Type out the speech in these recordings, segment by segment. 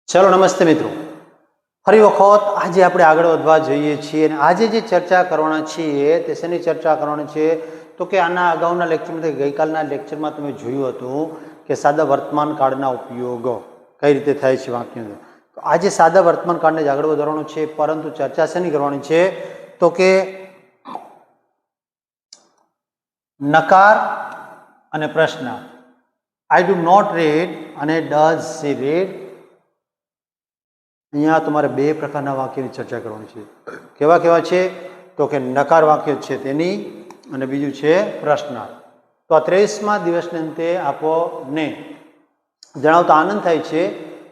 चलो नमस्ते मित्रों, फरी वखत आज આપણે આગળ વધવા જઈએ છીએ અને આજે જે ચર્ચા કરવાના છીએ તે શેની ચર્ચા કરવાની છે તો કે આના અગાઉના લેક્ચરમાં ગઈકાલના લેક્ચરમાં તમે જોયું હતું કે સાદા વર્તમાન કાળના ઉપયોગ કઈ રીતે થાય છે વાક્યની. તો આજે સાદા વર્તમાન કાળને જ આગળ વધારવાનું છે, પરંતુ ચર્ચા શેની કરવાની છે તો કે નકાર અને પ્રશ્ન. આઈ ડુ નોટ રીડ અને ડઝ શી રીડ. અહીંયા તમારે બે પ્રકારના વાક્યની ચર્ચા કરવાની છે. કેવા કેવા છે તો કે નકાર વાક્ય છે તેની અને બીજું છે પ્રશ્નાર્થ. તો આ 23મા દિવસને અંતે આપોને જણાવતા આનંદ થાય છે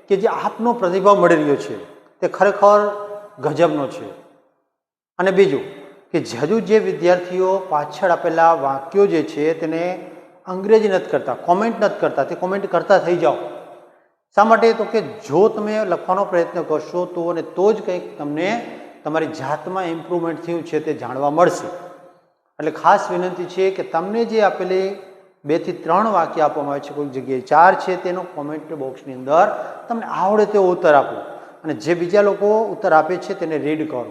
કે જે આપનો પ્રતિભાવ મળી રહ્યો છે તે ખરેખર ગજબનો છે. અને બીજું કે હજુ જે વિદ્યાર્થીઓ પાછળ આપેલા વાક્યો જે છે તેને અંગ્રેજી નથી કરતા, કોમેન્ટ નથી કરતા, તે કોમેન્ટ કરતા થઈ જાઓ. શા માટે તો કે જો તમે લખવાનો પ્રયત્ન કરશો તો અને તો જ કંઈક તમને તમારી જાતમાં ઇમ્પ્રુવમેન્ટ થયું છે તે જાણવા મળશે. એટલે ખાસ વિનંતી છે કે તમને જે આપેલી 2 થી 3 વાક્ય આપવામાં આવે છે, કોઈક જગ્યાએ 4 છે, તેનો કોમેન્ટ બોક્સની અંદર તમને આવડે તેવો ઉત્તર આપો અને જે બીજા લોકો ઉત્તર આપે છે તેને રીડ કરો.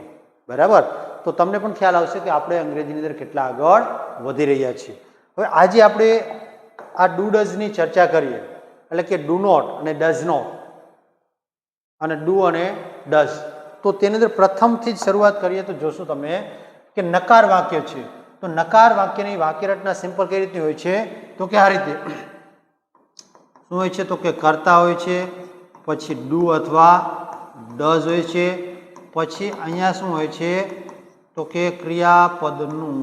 બરાબર? તો તમને પણ ખ્યાલ આવશે કે આપણે અંગ્રેજીની અંદર કેટલા આગળ વધી રહ્યા છીએ. હવે આજે આપણે આ ડુ ડઝની ચર્ચા કરીએ, એટલે કે ડુ નોટ અને ડઝ નોટ અને ડુ અને ડઝ. તો તેની અંદર પ્રથમથી જ શરૂઆત કરીએ તો જોશો તમે કે નકાર વાક્ય છે. તો નકાર વાક્યની વાક્યરચના સિમ્પલ કઈ રીતની હોય છે તો કે આ રીતે શું હોય છે તો કે કરતા હોય છે, પછી ડુ અથવા ડઝ હોય છે, પછી અહીંયા શું હોય છે તો કે ક્રિયાપદનું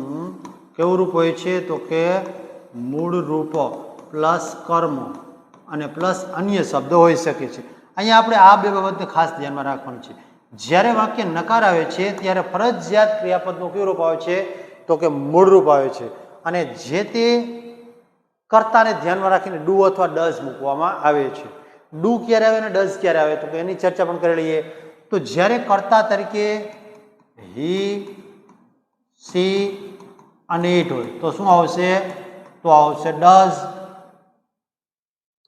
કેવું રૂપ હોય છે તો કે મૂળ રૂપ પ્લસ કર્મ અને પ્લસ અન્ય શબ્દો હોઈ શકે છે. અહીંયા આપણે આ બે બાબતને ખાસ ધ્યાનમાં રાખવાની છે. જ્યારે વાક્ય નકાર આવે છે ત્યારે ફરજિયાત ક્રિયાપદનું કેવું રૂપ આવે છે તો કે મૂળ રૂપ આવે છે અને જે તે કર્તાને ધ્યાનમાં રાખીને ડુ અથવા ડઝ મૂકવામાં આવે છે. ડુ ક્યારે આવે અને ડઝ ક્યારે આવે તો કે એની ચર્ચા પણ કરી લઈએ. તો જ્યારે કર્તા તરીકે હી, સી અને ઇટ હોય તો શું આવશે તો આવશે ડઝ.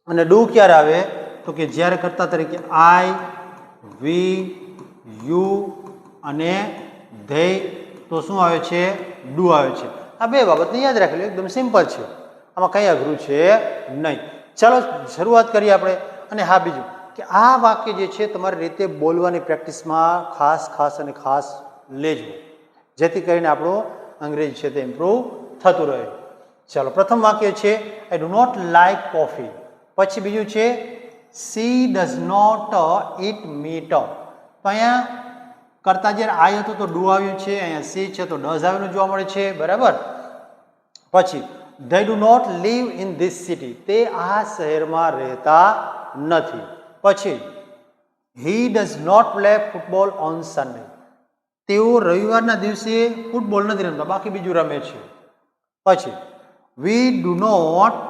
અને ડુ ક્યારે આવે તો કે જ્યારે કર્તા તરીકે આઈ, વી, યુ અને ધે તો શું આવે છે ડુ આવે છે. આ બે બાબતને યાદ રાખી લો, એકદમ સિમ્પલ છે, આમાં કંઈ અઘરું છે નહીં. ચાલો શરૂઆત કરીએ આપણે. અને હા, બીજું કે આ વાક્ય જે છે તમારી રીતે બોલવાની પ્રેક્ટિસમાં ખાસ લેજો, જેથી કરીને આપણું અંગ્રેજી છે તે ઇમ્પ્રૂવ થતું રહે. ચાલો, પ્રથમ વાક્ય છે I do not like coffee. પછી બીજું છે she does not eat meat. તો અહીંયા કરતા જ્યારે આઈ હતો તો ડુ આવ્યું છે, અહીંયા સી છે તો ડઝ આવેલું જોવા મળે છે. બરાબર? પછી they do not live in this city. તે આ શહેરમાં રહેતા નથી. પછી he does not play football on Sunday. તેઓ રવિવારના દિવસે ફૂટબોલ નથી રમતા, બાકી બીજું રમે છે. પછી we do not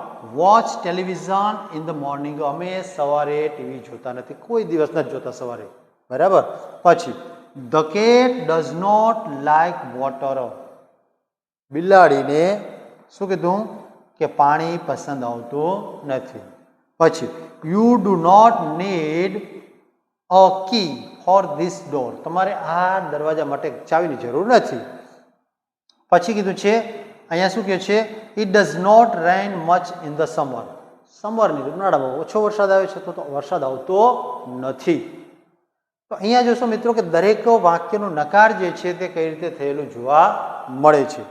watch television in the morning. અમે સવારે ટીવી જોતા નથી, કોઈ દિવસ નથી જોતા સવારે. બરાબર? પછી the cat does not like water. બિલાડીને શું કીધું કે પાણી પસંદ આવતું નથી. પછી you do not need a key for this door. તમારે આ દરવાજા માટે ચાવીની જરૂર નથી. પછી કીધું છે અહીંયા શું કહે છે it does not rain much in the summer. સમરની ઉનાળામાં ઓછો વરસાદ આવે છે તો વરસાદ આવતો નથી. તો અહીંયા જોશો મિત્રો કે દરેક વાક્યનો નકાર જે છે તે કઈ રીતે થયેલું જોવા મળે છે.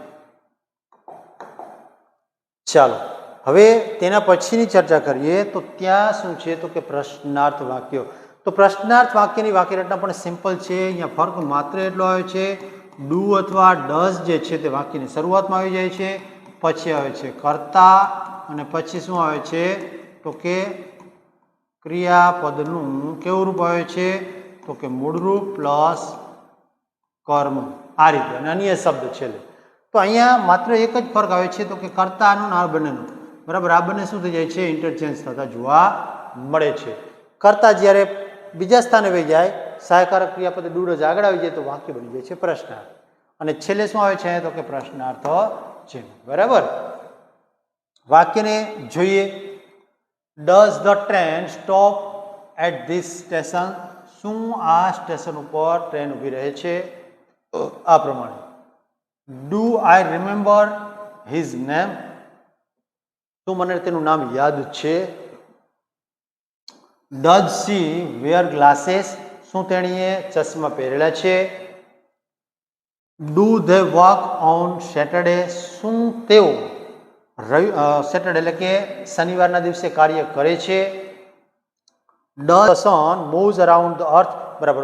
ચાલો હવે તેના પછીની ચર્ચા કરીએ. તો ત્યાં શું છે તો કે પ્રશ્નાર્થ વાક્યો. તો પ્રશ્નાર્થ વાક્યની વાક્યરચના પણ સિમ્પલ છે. અહીંયા ફરક માત્ર એટલો આવે છે ડુ અથવા ડઝ જે છે તે વાક્યની શરૂઆતમાં આવી જાય છે, પછી આવે છે કર્તા અને પછી શું આવે છે તો કે ક્રિયાપદનું કેવું રૂપ આવે છે તો કે મૂળરૂપ પ્લસ કર્મ. આ રીતે અને અન્ય શબ્દ છેલ્લે. તો અહીંયા માત્ર એક જ ફરક આવે છે તો કે કર્તાનું આ બંનેનું. બરાબર? આ બંને શું થઈ જાય છે ઇન્ટરચેન્જ થતા જોવા મળે છે. કર્તા જ્યારે બીજા સ્થાને વહી જાય, સહાયકારક ક્રિયાપદ ડુ ડઝ આગળ આવી જાય તો વાક્ય બની જાય છે પ્રશ્નાર્થ. અને છેલ્લે શું આવે છે તો કે પ્રશ્નાર્થ ચિહ્ન. બરાબર? વાક્યને જોઈએ. Does the train stop at this station, શું આ સ્ટેશન ઉપર ટ્રેન ઊભી રહે છે? આ પ્રમાણે. Do I remember his name, શું મને તેનું નામ યાદ છે? ડઝ શી વેર ગ્લાસીસ, શું તેણીએ ચશ્મા પહેરેલા છે? Do they work on Saturday, શું તેઓ સેટરડે એટલે કે શનિવારના દિવસે કાર્ય કરે છે? Does sun moves around the earth, બરાબર.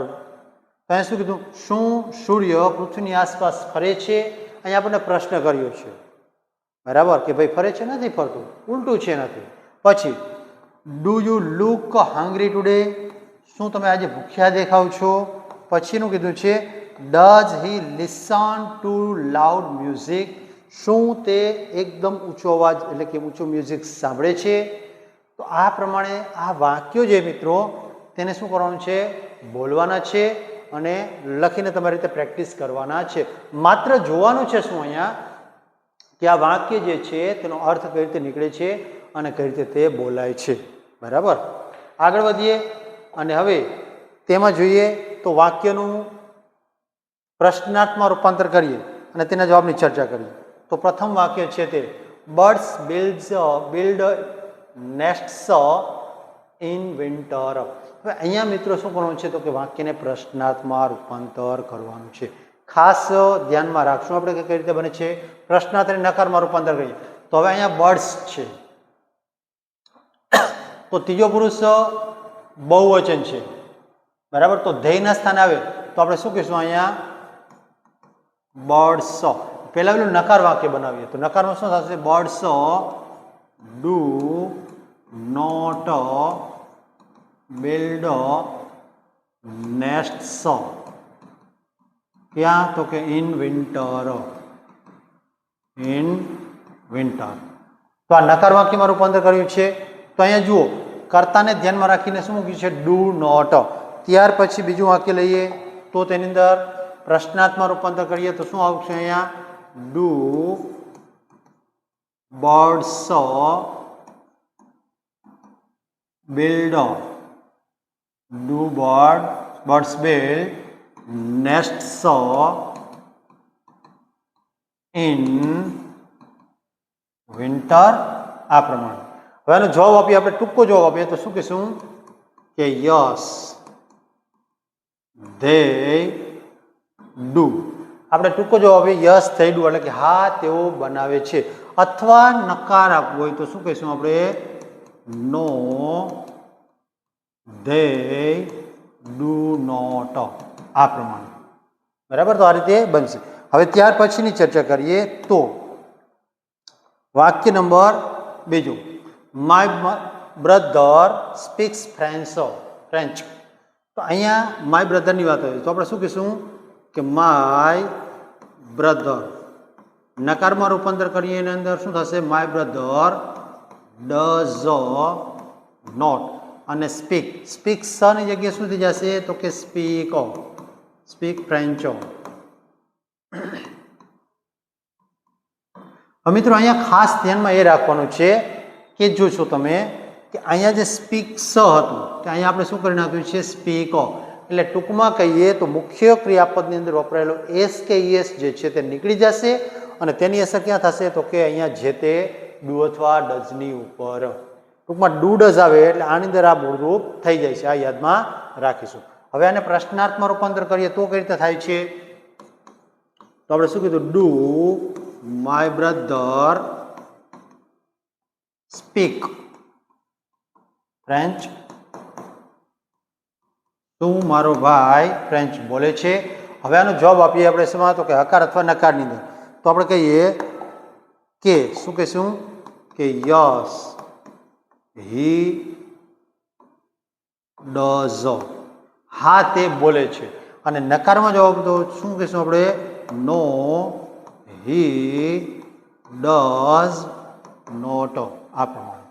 તો શું કીધું? શું સૂર્ય પૃથ્વીની આસપાસ ફરે છે? અહીંયા આપણને પ્રશ્ન કર્યો છે, બરાબર, કે ભાઈ ફરે છે, નથી ફરતું, ઉલટું છે, નથી. પછી do you look hungry today, શું તમે આજે ભૂખ્યા દેખાવ છો? પછીનું કીધું છે does he listen to loud music, શું તે એકદમ ઊંચો અવાજ એટલે કે ઊંચું મ્યુઝિક સાંભળે છે? તો આ પ્રમાણે આ વાક્યો જે મિત્રો તેને શું કરવાનું છે? બોલવાના છે અને લખીને તમારી રીતે પ્રેક્ટિસ કરવાના છે. માત્ર જોવાનું છે શું અહીંયા કે આ વાક્ય જે છે તેનો અર્થ કઈ રીતે નીકળે છે અને કઈ રીતે તે બોલાય છે. બરાબર, આગળ વધીએ અને હવે તેમાં જોઈએ તો વાક્યનું પ્રશ્નાર્થમાં રૂપાંતર કરીએ અને તેના જવાબની ચર્ચા કરીએ. તો પ્રથમ વાક્ય છે તે birds build nests in winter. હવે અહીંયા મિત્રો શું કરવાનું છે? તો કે વાક્યને પ્રશ્નાર્થમાં રૂપાંતર કરવાનું છે. ખાસ ધ્યાનમાં રાખશું આપણે કે કઈ રીતે બને છે. પ્રશ્નાર્થ અને નકારમાં રૂપાંતર કરીએ તો હવે અહીંયા બર્ડ્સ છે તો ત્રીજો પુરુષ બહુવચન છે, બરાબર. તો ધ્યેયના સ્થાને આવે તો આપણે શું કહીશું? અહીંયા બર્ડ્સ. પહેલા પેલું નકાર વાક્ય બનાવીએ તો નકારમાં શું થશે? બર્ડ્સ ડુ નોટ બિલ્ડ નેસ્ટ્સ, ક્યાં? તો કે ઇન વિન્ટર. In winter. તો આ નકાર વાક્યમાં રૂપાંતર કર્યું છે. તો અહીંયા જુઓ, કર્તાને ધ્યાનમાં રાખીને શું મૂક્યું છે? Do not. ત્યાર પછી બીજું વાક્ય લઈએ તો તેની અંદર પ્રશ્નાર્થમાં રૂપાંતર કરીએ તો શું આવશે? અહીંયા do birds build, do birds build nests in winter. આ પ્રમાણે. હવે આનો જવાબ આપીએ આપણે, ટૂંકો જવાબ આપીએ તો શું કહીશું? કે યસ ધે ડુ. આપણે ટૂંકો જવાબ આપીએ યસ ધે ડુ એટલે કે હા તેઓ બનાવે છે. અથવા નકાર આપવો હોય તો શું કહીશું આપણે? No they do not. આ પ્રમાણે, બરાબર. તો આ રીતે બનશે. હવે ત્યાર પછીની ચર્ચા કરીએ તો વાક્ય નંબર બીજું, માય બ્રધર સ્પીક્સ ફ્રેન્ચ. તો અહીંયા માય બ્રધરની વાત આવી તો આપણે શું કહીશું? કે માય બ્રધર. નકારમાં રૂપાંતર કરીએ એની અંદર શું થશે? My brother does not. અને સ્પીક ની જગ્યાએ શું થઈ જશે? તો કે સ્પીક ફ્રેન્ચ. મિત્રો અહીંયા ખાસ ધ્યાનમાં એ રાખવાનું છે કે જોશો તમે કે અહીંયા જે સ્પીક્સ હતું કે અહીંયા આપણે શું કરી નાખ્યું છે? સ્પીક. એટલે ટૂંકમાં કહીએ તો મુખ્ય ક્રિયાપદની અંદર વપરાયેલો એસ કે ઈએસ જે છે તે નીકળી જશે અને તેની અસર ક્યાં થશે? તો કે અહીંયા જે તે ડુ અથવા ડઝની ઉપર. ટૂંકમાં ડુ ડઝ આવે એટલે આની અંદર આ મૂળરૂપ થઈ જાય છે. આ યાદમાં રાખીશું. હવે આને પ્રશ્નાર્થમાં રૂપાંતર કરીએ તો કઈ રીતે થાય છે? તો આપણે શું કીધું? Do my brother speak French. શું મારો ભાઈ ફ્રેન્ચ બોલે છે? હવે આનો જવાબ આપીએ આપણે શેમાં? તો કે હકાર અથવા નકારની અંદર. તો આપણે કહીએ કે શું કહીશું? કે યસ હી ડઝ. હા તે બોલે છે. અને નકારમાં જવાબ તો શું કહીશું આપણે? નો હી ડઝ નોટ. આ પ્રમાણે.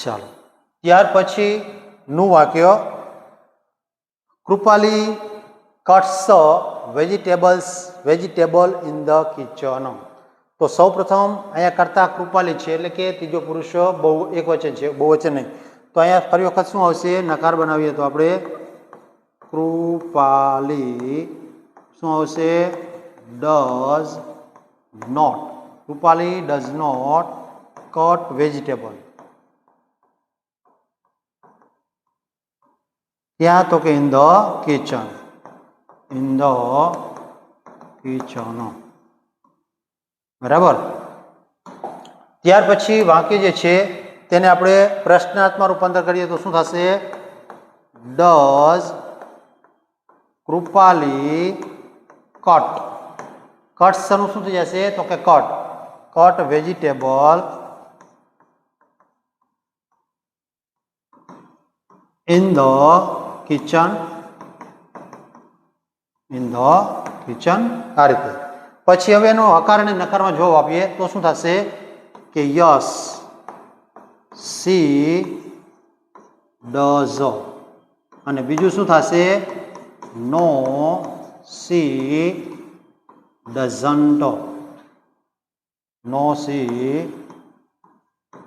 ચાલો, ત્યાર પછી નું વાક્ય, Krupali cuts vegetable in the kitchen. તો સૌ પ્રથમ અહીંયા કરતા કૃપાલી છે એટલે કે ત્રીજો પુરુષ બહુ એક વચન છે, બહુવચન નહીં. તો અહીંયા ફરી વખત શું આવશે? નકાર બનાવીએ તો આપણે કૃપાલી શું આવશે? Does not. Krupali does not cut vegetable. ત્યાં તો કે in the kitchen. In the kitchen. બરાબર. ત્યાર પછી વાક્ય જે છે તેને આપણે પ્રશ્નાર્થમાં રૂપાંતર કરીએ તો શું થશે? Does Krupali cut. કટ શરૂ શું થઈ જશે? તો કે cut. Cut vegetable in the kitchen. In the kitchen. આ રીતે. પછી હવે એનો હકાર અને નકારમાં જવાબ આપીએ તો શું થશે? કે યસ સી ડઝ. અને બીજું શું થશે? નો C doesn't. No C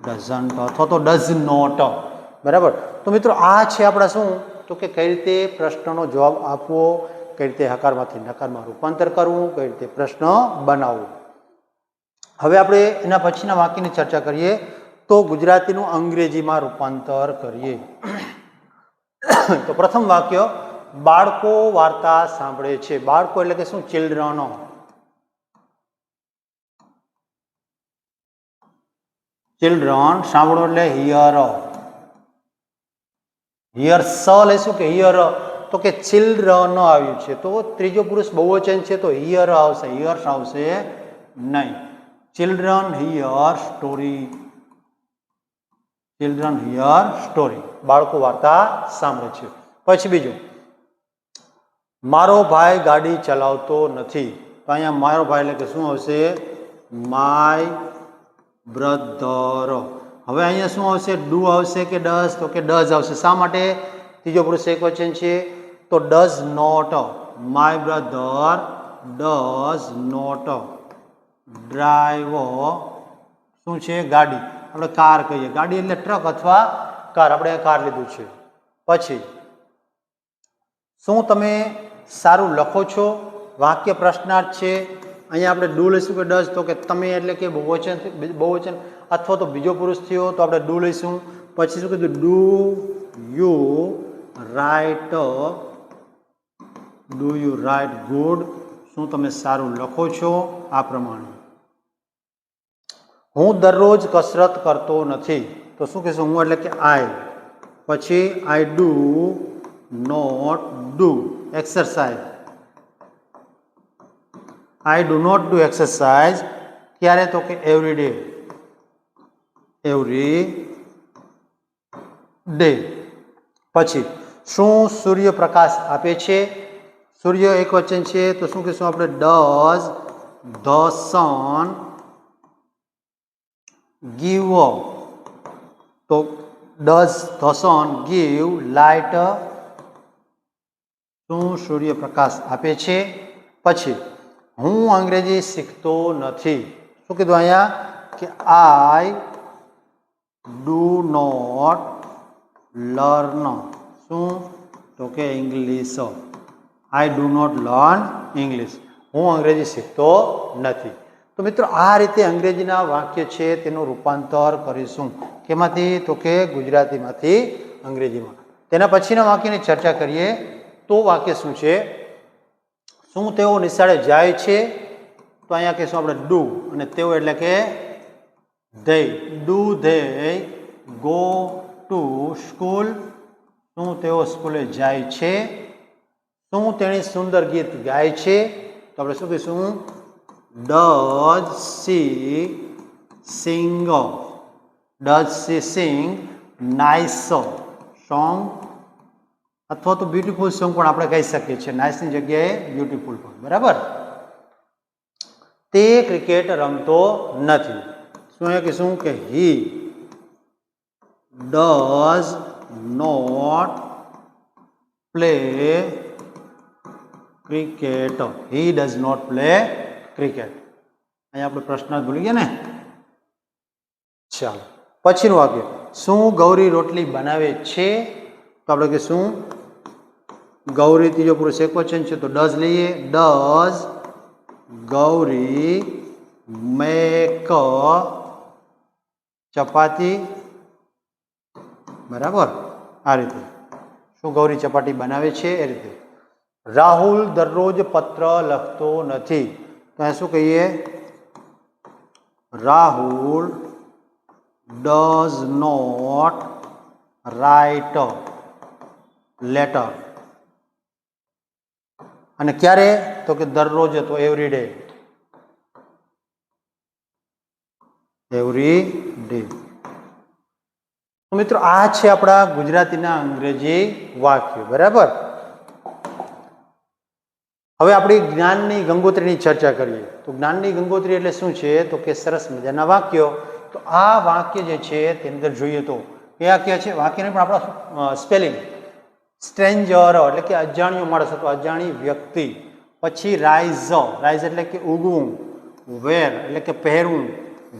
doesn't અથવા તો ડઝ નોટ. બરાબર. તો મિત્રો આ છે આપણા શું? તો કે કઈ રીતે પ્રશ્નનો જવાબ આપવો, કઈ રીતે હકારમાંથી નકારમાં રૂપાંતર કરવું, કઈ રીતે પ્રશ્ન બનાવવું. હવે આપણે એના પછીના વાક્યની ચર્ચા કરીએ તો ગુજરાતીનું અંગ્રેજીમાં રૂપાંતર કરીએ. તો પ્રથમ વાક્ય, બાળકો વાર્તા સાંભળે છે. બાળકો એટલે કે શું? ચિલ્ડ્રન. ચિલ્ડ્રન સાંભળો એટલે હિયર. હિયર સ લેશું કે હિયર? તો કે ચિલ્ડ્રન આવ્યું છે તો ત્રીજો પુરુષ બહુવચન છે તો હિયર આવશે, હિયર્સ આવશે નહીં. Children here story. Children here story. બાળકો વાર્તા સાંભળે છે. પછી બીજું, મારો ભાઈ ગાડી ચલાવતો નથી. તો અહીંયા મારો ભાઈ એટલે કે શું આવશે? My brother. હવે અહીંયા શું આવશે? ડુ આવશે કે ડઝ? તો કે ડઝ આવશે. શા માટે? ત્રીજો પુરુષ એક વચન છે તો does not. My brother does not drive. શું છે? ગાડી. આપણે કાર કહીએ. ગાડી એટલે ટ્રક અથવા કાર. આપણે કાર લીધું છે. પછી શું તમે સારું લખો છો? વાક્ય પ્રશ્નાર્થ છે. અહીંયા આપણે ડુ લઈશું કે ડઝ? તો કે તમે એટલે કે બહુવચન અથવા તો બીજો પુરુષ થયો તો આપણે ડુ લઈશું. પછી શું કીધું? Do you write. Do you write good? શું તમે સારું લખો છો? આ પ્રમાણે. હું દરરોજ કસરત કરતો નથી. તો શું કહેશું? હું એટલે કે આઈ. પછી I do not do exercise. I do not do exercise. ક્યારે? તો કે એવરી ડે. Every day. પછી શું સૂર્યપ્રકાશ આપે છે? સૂર્ય એક વચન છે તો શું કહીશું આપણે? Does the sun give. તો does the sun give light. શું સૂર્યપ્રકાશ આપે છે? પછી હું અંગ્રેજી શીખતો નથી. શું કીધું અહીંયા? કે આઈ ડુ નોટ લર્ન. શું? તો કે English. I do not learn English. હું અંગ્રેજી શીખતો નથી. તો મિત્રો આ રીતે અંગ્રેજીના વાક્ય છે તેનું રૂપાંતર કરીશું. કેમાંથી? તો કે ગુજરાતીમાંથી અંગ્રેજીમાં. તેના પછીના વાક્યની ચર્ચા કરીએ તો વાક્ય શું છે? શું તેઓ નિશાળે જાય છે? તો અહીંયા કહીશું આપણે ડુ. અને તેઓ એટલે કે they. Do they go to school? શું તેઓ સ્કૂલે જાય છે? શું તેણી સુંદર ગીત ગાય છે? તો આપણે શું કહીશું? Does she Singh? Does she Singh nice song? અથવા તો બ્યુટીફુલ સોંગ પણ આપણે કહી શકીએ છીએ. નાઇસની જગ્યાએ બ્યુટીફુલ પણ. બરાબર. તે ક્રિકેટ રમતો નથી. શું એ કહીશું? કે he does not play cricket. He does not play cricket. અહીંયા આપણે પ્રશ્ન ભૂલી ગયા ને. ચાલો પછીનું વાક્ય, શું ગૌરી રોટલી બનાવે છે? તો આપણે કે શું ગૌરી ત્રીજો પુરુષ એકવચન છે તો ડઝ લઈએ. ડઝ ગૌરી મેક ચપાતી? બરાબર, આ રીતે શું ગૌરી ચપાટી બનાવે છે એ રીતે. રાહુલ દરરોજ પત્ર લખતો નથી તો અહીં શું કહીએ? Rahul does not write letter. અને ક્યારે? તો કે દરરોજ, તો એવરી ડે. Every day. મિત્રો આ છે આપણા ગુજરાતીના અંગ્રેજી વાક્યો. બરાબર. હવે આપણે જ્ઞાનની ગંગોત્રીની ચર્ચા કરીએ. તો જ્ઞાનની ગંગોત્રી એટલે શું છે? તો કે સરસ મજાના વાક્યો. તો આ વાક્ય જે છે તેની અંદર જોઈએ તો કયા કયા છે વાક્યને પણ આપણા સ્પેલિંગ. સ્ટ્રેન્જર એટલે કે અજાણ્યો માણસ અથવા અજાણી વ્યક્તિ. પછી રાઇઝ, રાઇઝ એટલે કે ઉગવું. વેર એટલે કે પહેરવું.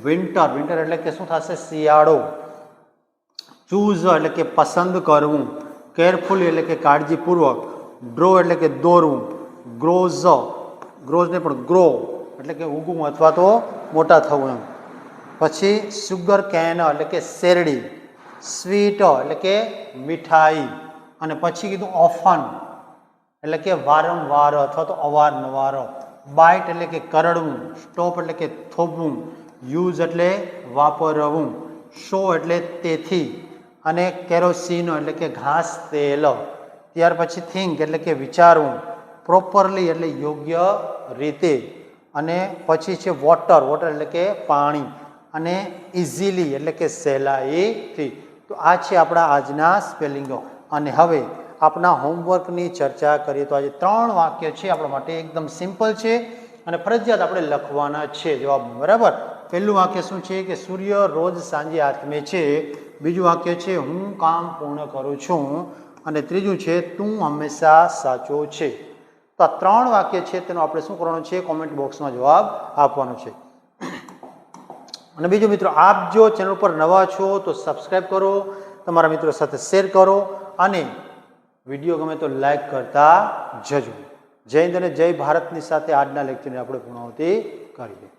વિન્ટર, વિન્ટર એટલે કે શું થશે? શિયાળો. ચૂઝ એટલે કે પસંદ કરવું. કેરફુલી એટલે કે કાળજીપૂર્વક. ડ્રો એટલે કે દોરવું. ગ્રોઝ, ગ્રોઝ ને પણ ગ્રો એટલે કે ઉગવું અથવા તો મોટા થવું એમ. પછી સુગર કેન એટલે કે શેરડી. સ્વીટ એટલે કે મીઠાઈ. અને પછી કીધું ઓફન એટલે કે વારંવાર અથવા તો અવારનવાર. બાઇટ એટલે કે કરડવું. સ્ટોપ એટલે કે થોભવું. યુઝ એટલે વાપરવું. શો એટલે તેથી. અને કેરોસીન એટલે કે ઘાસ તેલ. ત્યાર પછી થિંક એટલે કે વિચારવું. પ્રોપરલી એટલે યોગ્ય રીતે. અને પછી છે વોટર, વોટર એટલે કે પાણી. અને ઇઝીલી એટલે કે સહેલાઈથી. તો આ છે આપણા આજના સ્પેલિંગો. અને હવે આપણા હોમવર્કની ચર્ચા કરીએ તો આજે 3 વાક્ય છે આપણા માટે એકદમ સિમ્પલ છે અને ફરજિયાત આપણે લખવાના છે જવાબ. બરાબર. પહેલું વાક્ય શું છે કે સૂર્ય રોજ સાંજે આથમે છે. બીજું વાક્ય છે હું કામ પૂર્ણ કરું છું. અને ત્રીજું છે તું હંમેશા સાચો છે. તો આ 3 વાક્ય છે તેનો આપણે શું કરવાનું છે? કોમેન્ટ બોક્સમાં જવાબ આપવાનો છે. અને બીજું મિત્રો, આપ જો ચેનલ પર નવા છો તો સબસ્ક્રાઈબ કરો, તમારા મિત્રો સાથે શેર કરો અને વિડીયો ગમે તો લાઈક કરતા જજો. જય હિન્દ અને જય ભારતની સાથે આજના લેક્ચરની આપણે પૂર્ણાહુતિ કરીએ.